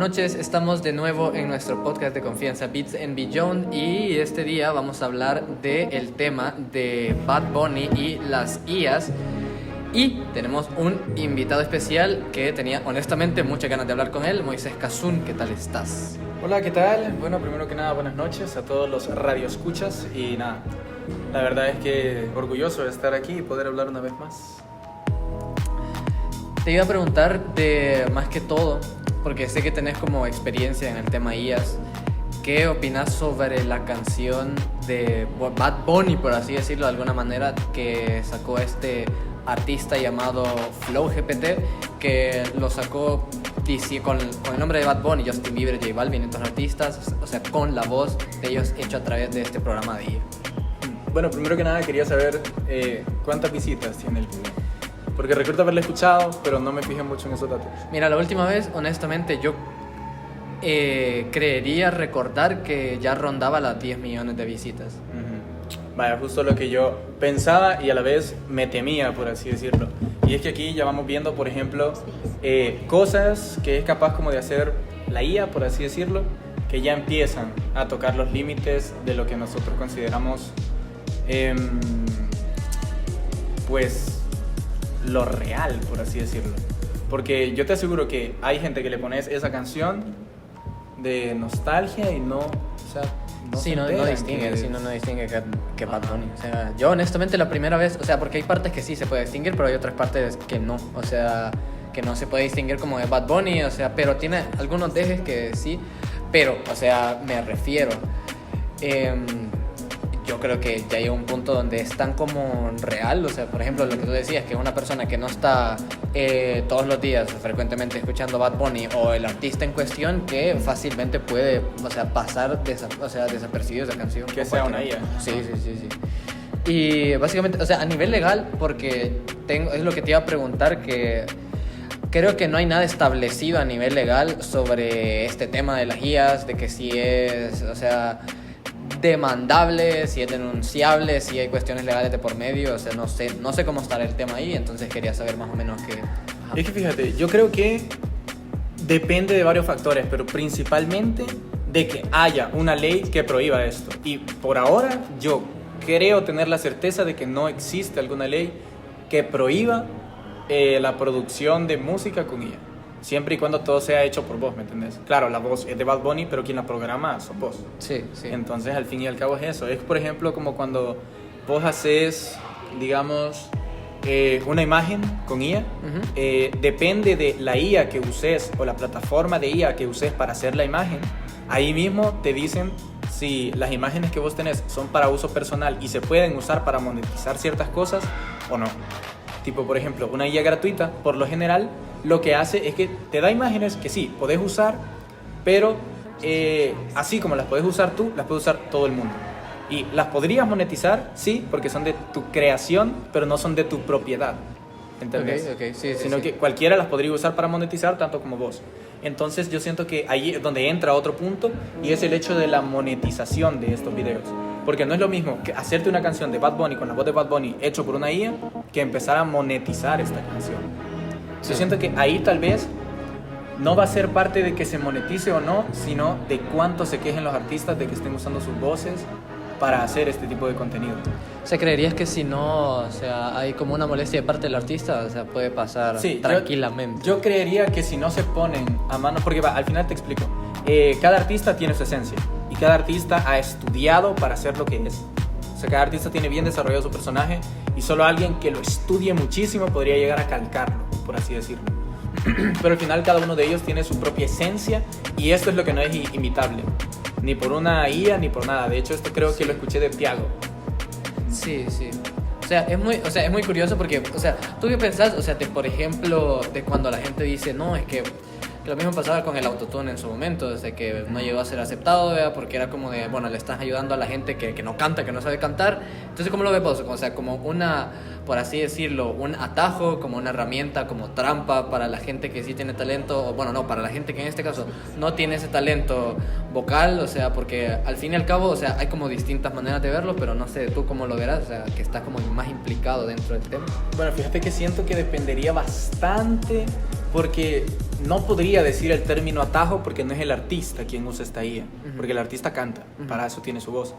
noches, estamos de nuevo en nuestro podcast de confianza Beats and Beyond y este día vamos a hablar del tema de Bad Bunny y las IAs y tenemos un invitado especial que tenía honestamente muchas ganas de hablar con él, Moisés Kazun. ¿Qué tal estás? Hola, ¿qué tal? Bueno, primero que nada, buenas noches a todos los radioescuchas y nada, la verdad es que orgulloso de estar aquí y poder hablar una vez más. Te iba a preguntar de más que todo, porque sé que tenés como experiencia en el tema IAs, ¿qué opinas sobre la canción de Bad Bunny, por así decirlo de alguna manera, que sacó este artista llamado Flow GPT, que lo sacó con el nombre de Bad Bunny, Justin Bieber, J Balvin, otros artistas, o sea, con la voz de ellos hecho a través de este programa de IA? Bueno, primero que nada quería saber cuántas visitas tiene el video, porque recuerdo haberlo escuchado, pero no me fijé mucho en esos datos. Mira, la última vez, honestamente, yo creería recordar que ya rondaba las 10 millones de visitas. Vaya, justo lo que yo pensaba y a la vez me temía, por así decirlo. Y es que aquí ya vamos viendo, por ejemplo, cosas que es capaz como de hacer la IA, por así decirlo, que ya empiezan a tocar los límites de lo que nosotros consideramos, pues, lo real, por así decirlo. Porque yo te aseguro que hay gente que le pones esa canción de nostalgia y no, o sea, no sí, se no enteran distingue, que- sí, no distingue que Bad Bunny. O sea, yo honestamente la primera vez, o sea, porque hay partes que sí se puede distinguir, pero hay otras partes que no, o sea, que no se puede distinguir como de Bad Bunny, o sea, pero tiene algunos dejes que sí, pero, o sea, me refiero, yo creo que ya llega un punto donde es tan como real, o sea, por ejemplo, lo que tú decías, que una persona que no está todos los días frecuentemente escuchando Bad Bunny o el artista en cuestión, que fácilmente puede, o sea, pasar desapercibido esa canción. Que sea una IA. Sí. Y básicamente, o sea, a nivel legal, porque es lo que te iba a preguntar, que creo que no hay nada establecido a nivel legal sobre este tema de las IAs, de que si es, o sea, demandable, si es denunciable, si hay cuestiones legales de por medio, o sea, no sé cómo estará el tema ahí, entonces quería saber más o menos qué. Ajá. Es que fíjate, yo creo que depende de varios factores, pero principalmente de que haya una ley que prohíba esto. Y por ahora yo creo tener la certeza de que no existe alguna ley que prohíba la producción de música con IA. Siempre y cuando todo sea hecho por vos, ¿me entendés? Claro, la voz es de Bad Bunny, pero quien la programa sos vos. Sí. Entonces, al fin y al cabo es eso. Es, por ejemplo, como cuando vos haces, digamos, una imagen con IA. Depende de la IA que uses o la plataforma de IA que uses para hacer la imagen. Ahí mismo te dicen si las imágenes que vos tenés son para uso personal y se pueden usar para monetizar ciertas cosas o no. Tipo, por ejemplo, una IA gratuita, por lo general, lo que hace es que te da imágenes que sí, podés usar, pero así como las podés usar tú, las puede usar todo el mundo. Y las podrías monetizar, sí, porque son de tu creación, pero no son de tu propiedad. ¿Entendés? Ok, sí. Sino que cualquiera las podría usar para monetizar, tanto como vos. Entonces yo siento que ahí es donde entra otro punto, y es el hecho de la monetización de estos videos. Porque no es lo mismo que hacerte una canción de Bad Bunny con la voz de Bad Bunny hecho por una IA que empezar a monetizar esta canción. Yo siento que ahí tal vez no va a ser parte de que se monetice o no, sino de cuánto se quejen los artistas de que estén usando sus voces para hacer este tipo de contenido. O sea, ¿creerías que si no, o sea, hay como una molestia de parte del artista, o sea, puede pasar Sí, tranquilamente? Yo creería que si no se ponen a mano, porque al final te explico, cada artista tiene su esencia y cada artista ha estudiado para hacer lo que es. O sea, cada artista tiene bien desarrollado su personaje y solo alguien que lo estudie muchísimo podría llegar a calcarlo, por así decirlo. Pero al final cada uno de ellos tiene su propia esencia y esto es lo que no es imitable, ni por una IA ni por nada. De hecho, esto creo que lo escuché de Tiago. Sí. O sea, es muy curioso porque, o sea, ¿tú qué pensás? O sea, por ejemplo, de cuando la gente dice, no, es que lo mismo pasaba con el autotune en su momento, desde que no llegó a ser aceptado, ¿verdad? Porque era como de, bueno, le estás ayudando a la gente que no canta, que no sabe cantar. Entonces, ¿cómo lo ves vos? O sea, como una, por así decirlo, un atajo, como una herramienta, como trampa para la gente que sí tiene talento, o bueno, no, para la gente que en este caso no tiene ese talento vocal, o sea, porque al fin y al cabo, o sea, hay como distintas maneras de verlo, pero no sé tú cómo lo verás, o sea, que estás como más implicado dentro del tema. Bueno, fíjate que siento que dependería bastante porque no podría decir el término atajo porque no es el artista quien usa esta IA, porque el artista canta, para eso tiene su voz.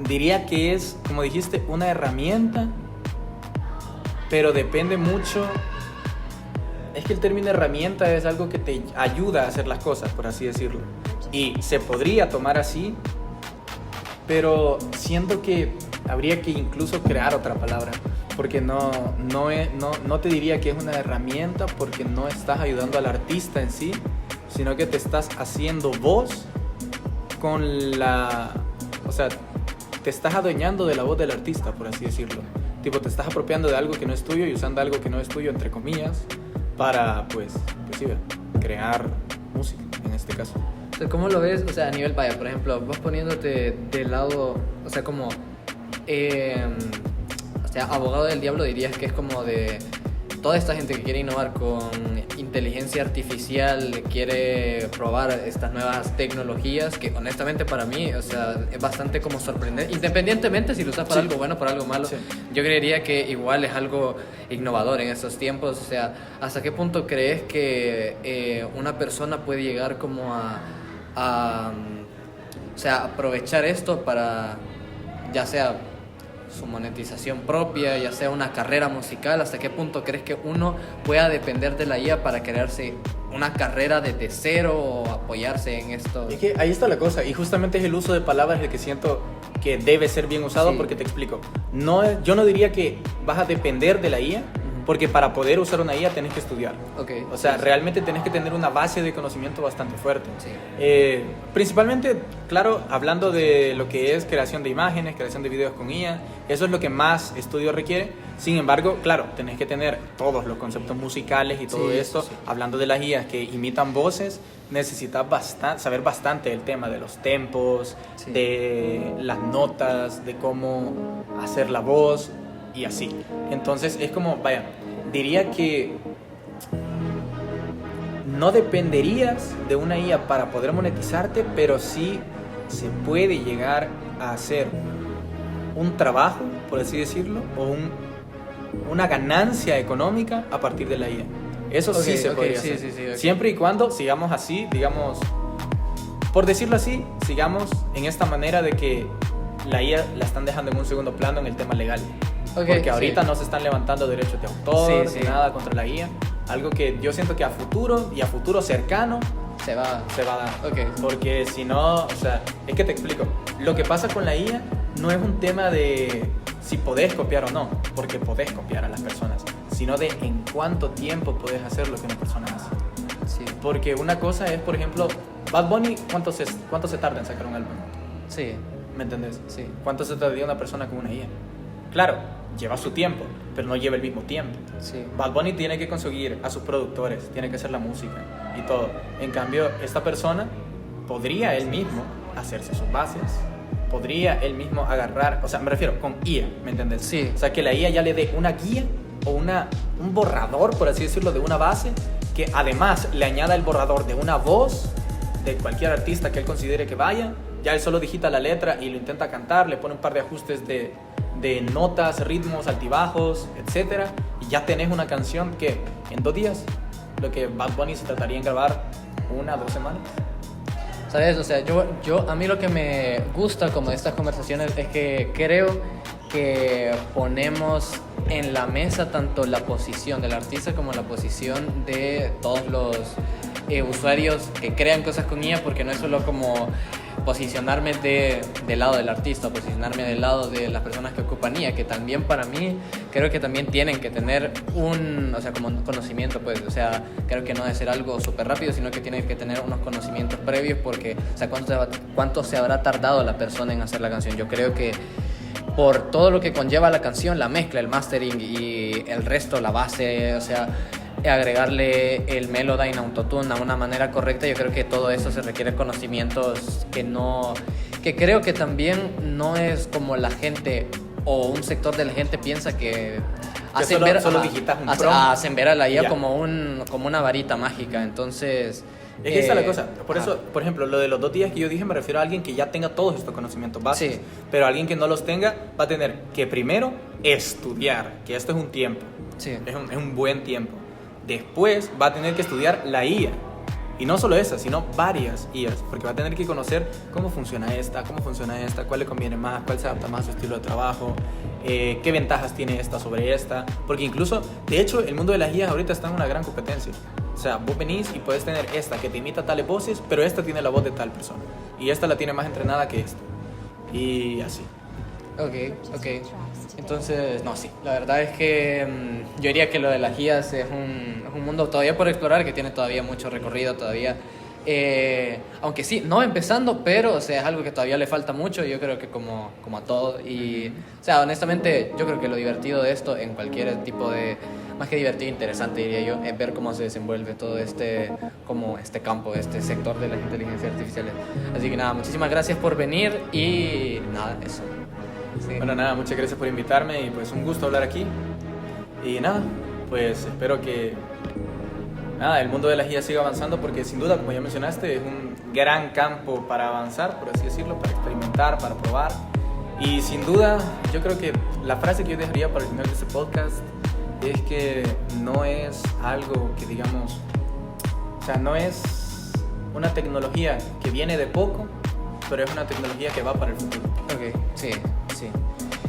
Diría que es, como dijiste, una herramienta, pero depende mucho. Es que el término herramienta es algo que te ayuda a hacer las cosas, por así decirlo. Y se podría tomar así, pero siento que habría que incluso crear otra palabra, porque no te diría que es una herramienta porque no estás ayudando al artista en sí, sino que te estás haciendo voz con la... O sea, te estás adueñando de la voz del artista, por así decirlo. Tipo, te estás apropiando de algo que no es tuyo y usando algo que no es tuyo, entre comillas, para, pues sí, crear música, en este caso. O sea, ¿cómo lo ves? O sea, a nivel, vaya, por ejemplo, vos poniéndote del lado, o sea, como... o sea, abogado del diablo, dirías que es como de toda esta gente que quiere innovar con inteligencia artificial, quiere probar estas nuevas tecnologías, que honestamente para mí, o sea, es bastante como sorprendente, independientemente si lo usas para algo bueno o para algo malo. Yo creería que igual es algo innovador en estos tiempos. O sea, ¿hasta qué punto crees que una persona puede llegar como o sea, aprovechar esto para, ya sea su monetización propia, ya sea una carrera musical? ¿Hasta qué punto crees que uno pueda depender de la IA para crearse una carrera desde cero o apoyarse en esto? Es que ahí está la cosa, y justamente es el uso de palabras el que siento que debe ser bien usado, porque te explico. Yo no diría que vas a depender de la IA, porque para poder usar una IA tenés que estudiar. O sea, realmente tenés que tener una base de conocimiento bastante fuerte. Principalmente, claro, hablando de lo que es creación de imágenes, creación de videos con IA, eso es lo que más estudio requiere. Sin embargo, claro, tenés que tener todos los conceptos musicales y todo esto. Hablando de las IAs que imitan voces, necesitas saber bastante del tema de los tempos, de las notas, de cómo hacer la voz y así. Entonces es como, vaya, diría que no dependerías de una IA para poder monetizarte, pero sí se puede llegar a hacer un trabajo, por así decirlo, o una ganancia económica a partir de la IA. Eso sí se podría hacer. Siempre y cuando sigamos así, digamos, por decirlo así, sigamos en esta manera de que la IA la están dejando en un segundo plano en el tema legal. Porque ahorita no se están levantando derechos de autor ni nada contra la IA. Algo que yo siento que a futuro y a futuro cercano se va a dar. Porque si no, o sea, es que te explico. Lo que pasa con la IA no es un tema de si podés copiar o no, porque podés copiar a las personas, sino de en cuánto tiempo podés hacer lo que una persona hace. Porque una cosa es, por ejemplo, Bad Bunny, ¿cuánto se tarda en sacar un álbum? ¿Me entendés? ¿Cuánto se tardaría una persona con una IA? Claro, lleva su tiempo, pero no lleva el mismo tiempo. Bad Bunny tiene que conseguir a sus productores, tiene que hacer la música y todo. En cambio, esta persona podría él mismo hacerse sus bases, podría él mismo agarrar, o sea, me refiero con IA, ¿me entendés? O sea, que la IA ya le dé una guía o un borrador, por así decirlo, de una base, que además le añada el borrador de una voz de cualquier artista que él considere que vaya. Ya él solo digita la letra y lo intenta cantar, le pone un par de ajustes de notas, ritmos, altibajos, etc. Y ya tenés una canción que en 2 días, lo que Bad Bunny se trataría en grabar 1 o 2 semanas. ¿Sabes? O sea, a mí lo que me gusta como de estas conversaciones es que creo que ponemos en la mesa tanto la posición del artista como la posición de todos los usuarios que crean cosas con IA, porque no es solo como posicionarme del lado del artista, posicionarme del lado de las personas que ocupan IA, que también para mí creo que también tienen que tener o sea, como un conocimiento, pues, o sea, creo que no debe ser algo súper rápido, sino que tienen que tener unos conocimientos previos, porque, o sea, ¿cuánto se habrá tardado la persona en hacer la canción? Yo creo que por todo lo que conlleva la canción, la mezcla, el mastering y el resto, la base, o sea, agregarle el Melodyne Autotune a una manera correcta, yo creo que todo eso se requiere conocimientos que creo que también no es como la gente o un sector de la gente piensa que hacen ver a la IA como una varita mágica. Entonces es que esa es la cosa. Por eso, por ejemplo, lo de los 2 días que yo dije, me refiero a alguien que ya tenga todos estos conocimientos básicos. Pero alguien que no los tenga va a tener que primero estudiar, que esto es un tiempo. Es un buen tiempo. después va a tener que estudiar la IA. Y no solo esa, sino varias IAs, porque va a tener que conocer cómo funciona esta, cuál le conviene más, cuál se adapta más a su estilo de trabajo, qué ventajas tiene esta sobre esta, porque incluso, de hecho, el mundo de las IAs ahorita está en una gran competencia. O sea, vos venís y puedes tener esta que te imita tales voces, pero esta tiene la voz de tal persona, y esta la tiene más entrenada que esta, y así. Ok. Entonces, no, sí. La verdad es que yo diría que lo de las guías es un mundo todavía por explorar, que tiene todavía mucho recorrido todavía. Aunque sí, no empezando, pero o sea, es algo que todavía le falta mucho, yo creo que como a todo. Y, o sea, honestamente, yo creo que lo divertido de esto, en cualquier tipo de... Más que divertido, interesante diría yo, es ver cómo se desenvuelve todo este campo, este sector de las inteligencias artificiales. Así que nada, muchísimas gracias por venir y nada, eso. Sí. Bueno, nada, muchas gracias por invitarme y pues un gusto hablar aquí. Y nada, pues espero que el mundo de la guía siga avanzando, porque sin duda, como ya mencionaste, es un gran campo para avanzar, por así decirlo, para experimentar, para probar. Y sin duda, yo creo que la frase que yo dejaría para el final de este podcast es que no es algo que digamos, o sea, no es una tecnología que viene de poco, pero es una tecnología que va para el futuro. Ok, sí.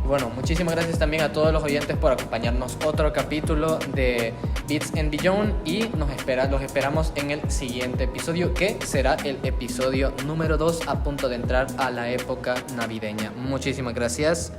Bueno, muchísimas gracias también a todos los oyentes por acompañarnos otro capítulo de Bits and Beyond, y los esperamos en el siguiente episodio, que será el episodio número 2, a punto de entrar a la época navideña. Muchísimas gracias.